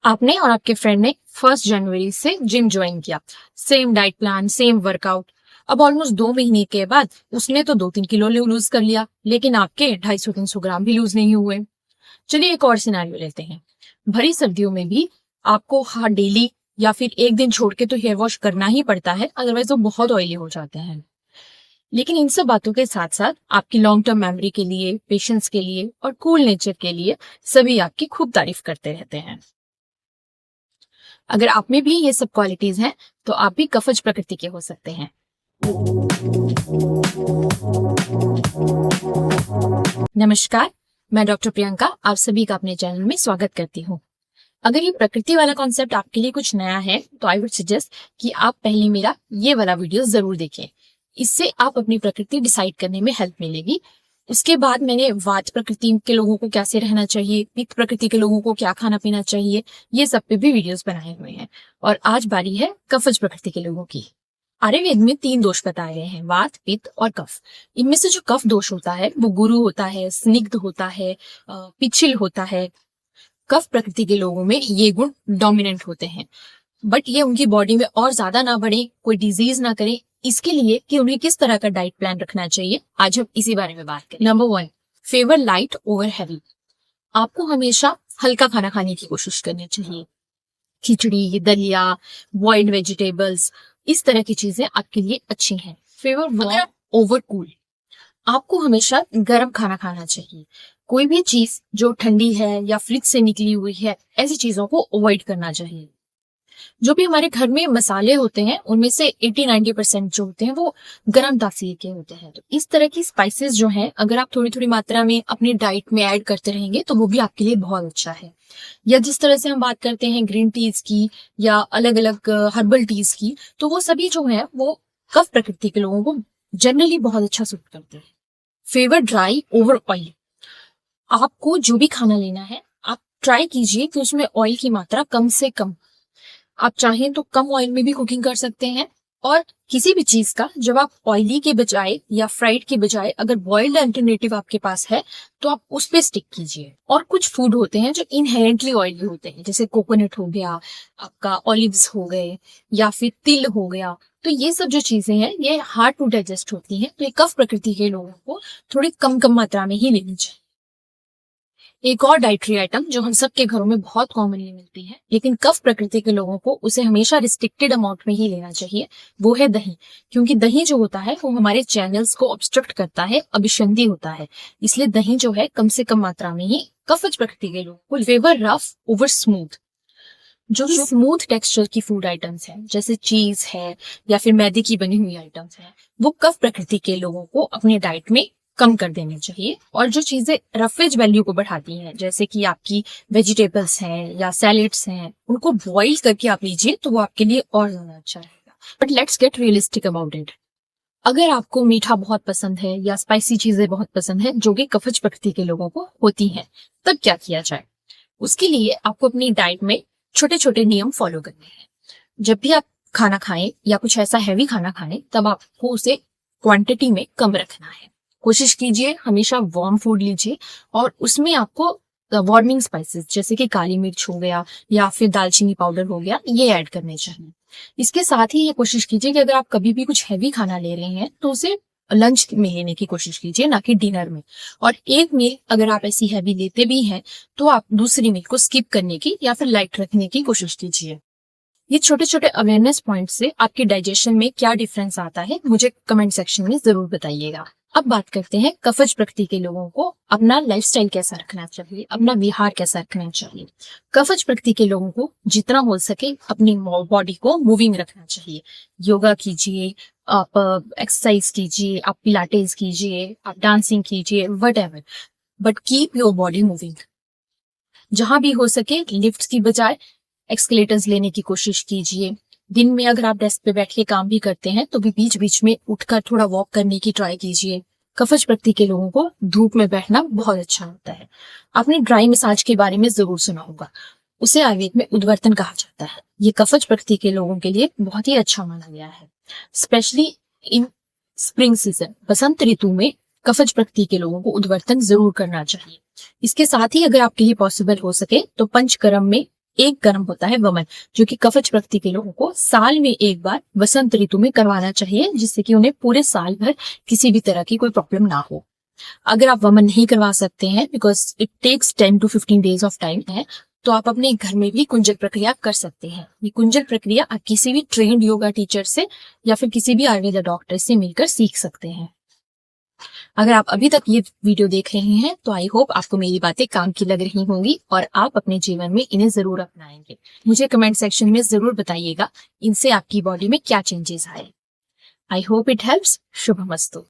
आपने और आपके फ्रेंड ने 1 जनवरी से जिम ज्वाइन किया, same diet plan, same workout. अब ऑलमोस्ट 2 महीने के बाद उसने तो 2-3 किलो लूज कर लिया, लेकिन आपके 250-300 ग्राम भी लूज नहीं हुए। चलिए एक और सिनेरियो लेते हैं। भरी सर्दियों में भी आपको डेली या फिर एक दिन छोड़ के तो हेयर वॉश करना ही पड़ता है, अदरवाइज वो बहुत ऑयली हो जाते हैं। लेकिन इन सब बातों के साथ साथ आपकी लॉन्ग टर्म मेमोरी के लिए, पेशेंस के लिए और कूल नेचर के लिए सभी आपकी खूब तारीफ करते रहते हैं। अगर आप में भी ये सब क्वालिटीज हैं तो आप भी कफज प्रकृति के हो सकते हैं। नमस्कार, मैं डॉक्टर प्रियंका आप सभी का अपने चैनल में स्वागत करती हूँ। अगर ये प्रकृति वाला कॉन्सेप्ट आपके लिए कुछ नया है तो आई वुड सजेस्ट कि आप पहले मेरा ये वाला वीडियो जरूर देखें। इससे आप अपनी प्रकृति डिसाइड करने में हेल्प मिलेगी। उसके बाद मैंने वात प्रकृति के लोगों को कैसे रहना चाहिए, पित्त प्रकृति के लोगों को क्या खाना पीना चाहिए, ये सब पे भी वीडियोस बनाए हुए हैं। और आज बारी है कफज प्रकृति के लोगों की। आयुर्वेद में 3 दोष बताए गए हैं, वात, पित्त और कफ। इनमें से जो कफ दोष होता है वो गुरु होता है, स्निग्ध होता है, पिछिल होता है। कफ प्रकृति के लोगों में ये गुण डोमिनेंट होते हैं, बट ये उनकी बॉडी में और ज्यादा ना बढ़े, कोई डिजीज ना करे, इसके लिए कि उन्हें किस तरह का डाइट प्लान रखना चाहिए, आज हम इसी बारे में बात करें। Number 1, favour light over heavy. आपको हमेशा हल्का खाना खाने की कोशिश करनी चाहिए। खिचड़ी, दलिया, बॉइल्ड वेजिटेबल्स, इस तरह की चीजें आपके लिए अच्छी हैं। Favour warm over cool. आपको हमेशा गर्म खाना खाना चाहिए। कोई भी चीज जो ठंडी है या फ्रिज से निकली हुई है, ऐसी चीजों को अवॉइड करना चाहिए। जो भी हमारे घर में मसाले होते हैं उनमें से 80-90% जो होते हैं वो गर्म तासीर के होते हैं। तो इस तरह की स्पाइसेस जो हैं अगर आप थोड़ी थोड़ी मात्रा में अपनी डाइट में ऐड करते रहेंगे तो वो भी आपके लिए बहुत अच्छा है। या जिस तरह से हम बात करते हैं ग्रीन टीज की या अलग अलग हर्बल टीज की, तो वो सभी जो है वो कफ प्रकृति के लोगों को जनरली बहुत अच्छा सूट करते हैं। Favour dry over oil. आपको जो भी खाना लेना है आप ट्राई कीजिए कि उसमें ऑयल की मात्रा कम से कम। आप चाहें तो कम ऑयल में भी कुकिंग कर सकते हैं, और किसी भी चीज का जब आप ऑयली के बजाय या फ्राइड के बजाय अगर बॉइल्ड अल्टरनेटिव आपके पास है तो आप उस पे स्टिक कीजिए। और कुछ फूड होते हैं जो इनहेरेंटली ऑयली होते हैं, जैसे कोकोनट हो गया, आपका ऑलिव्स हो गए, या फिर तिल हो गया। तो ये सब जो चीजें हैं ये हार्ड टू डाइजेस्ट होती हैं, तो ये कफ प्रकृति के लोगों को थोड़ी कम कम मात्रा में ही लेनी चाहिए। एक और डाइटरी आइटम जो हम सबके घरों में बहुत कॉमनली मिलती है, लेकिन कफ प्रकृति के लोगों को उसे हमेशा रिस्ट्रिक्टेड अमाउंट में ही लेना चाहिए, वो है दही। क्योंकि दही जो होता है वो हमारे चैनल्स को ऑब्स्ट्रक्ट करता है, अभिसंधि होता है। इसलिए दही जो है कम से कम मात्रा में ही कफज प्रकृति के लोगों को। Favour rough over smooth. जो स्मूथ टेक्सचर की फूड आइटम्स हैं जैसे चीज है या फिर मैदे की बनी हुई आइटम्स हैं, वो कफ प्रकृति के लोगों को अपने डाइट में कम कर देनी चाहिए। और जो चीजें रफेज वैल्यू को बढ़ाती हैं, जैसे कि आपकी वेजिटेबल्स हैं या सैलेड्स हैं, उनको बॉइल करके आप लीजिए तो वो आपके लिए और ज्यादा अच्छा रहेगा। But let's get realistic about it. अगर आपको मीठा बहुत पसंद है या स्पाइसी चीजें बहुत पसंद है, जो कि कफज प्रकृति के लोगों को होती हैं, तब क्या किया जाए? उसके लिए आपको अपनी डाइट में छोटे छोटे नियम फॉलो करने हैं। जब भी आप खाना खाएं या कुछ ऐसा हैवी खाना खाएं, तब आपको उसे क्वांटिटी में कम रखना है। कोशिश कीजिए हमेशा वार्म फूड लीजिए, और उसमें आपको वार्मिंग स्पाइसेस जैसे कि काली मिर्च हो गया या फिर दालचीनी पाउडर हो गया, ये ऐड करने चाहिए। इसके साथ ही ये कोशिश कीजिए कि अगर आप कभी भी कुछ हैवी खाना ले रहे हैं तो उसे लंच में लेने की कोशिश कीजिए, ना कि डिनर में। और एक मील अगर आप ऐसी हैवी लेते भी हैं तो आप दूसरी मील को स्किप करने की या फिर लाइट रखने की कोशिश कीजिए। ये छोटे छोटे अवेयरनेस पॉइंट से आपके डाइजेशन में क्या डिफरेंस आता है मुझे कमेंट सेक्शन में जरूर बताइएगा। अब बात करते हैं कफज प्रकृति के लोगों को अपना लाइफस्टाइल कैसा रखना चाहिए, अपना विहार कैसा रखना चाहिए। कफज प्रकृति के लोगों को जितना हो सके अपनी बॉडी को मूविंग रखना चाहिए। योगा कीजिए, आप एक्सरसाइज कीजिए, आप पिलाटेस कीजिए, आप डांसिंग कीजिए, whatever, but keep your body moving. जहां भी हो सके लिफ्ट की बजाय एक्सकेलेटर्स लेने की कोशिश कीजिए। दिन में अगर आप डेस्क पे बैठ के काम भी करते हैं तो भी बीच बीच में उठकर थोड़ा वॉक करने की ट्राई कीजिए। कफज प्रकृति के लोगों को धूप में बैठना बहुत अच्छा होता है। आपने ड्राई मसाज के बारे में जरूर सुना होगा, उसे आयुर्वेद में उद्वर्तन कहा जाता है। ये कफज प्रकृति के लोगों के लिए बहुत ही अच्छा माना गया है, स्पेशली इन स्प्रिंग सीजन, बसंत ऋतु में कफज प्रकृति के लोगों को उद्वर्तन जरूर करना चाहिए। इसके साथ ही अगर आपके लिए पॉसिबल हो सके तो पंचकर्म में एक कर्म होता है वमन, जो कि कवच प्रकृति के लोगों को साल में एक बार वसंत ऋतु में करवाना चाहिए, जिससे कि उन्हें पूरे साल भर किसी भी तरह की कोई प्रॉब्लम ना हो। अगर आप वमन नहीं करवा सकते हैं because it takes 10 to 15 days of time है, तो आप अपने घर में भी कुंजल प्रक्रिया कर सकते हैं। ये कुंजल प्रक्रिया आप किसी भी ट्रेन्ड योगा टीचर से या फिर किसी भी आयुर्वेदा डॉक्टर से मिलकर सीख सकते हैं। अगर आप अभी तक ये वीडियो देख रहे हैं तो आई होप आपको मेरी बातें काम की लग रही होंगी और आप अपने जीवन में इन्हें जरूर अपनाएंगे। मुझे कमेंट सेक्शन में जरूर बताइएगा इनसे आपकी बॉडी में क्या चेंजेस आए। I hope it helps. शुभमस्तु।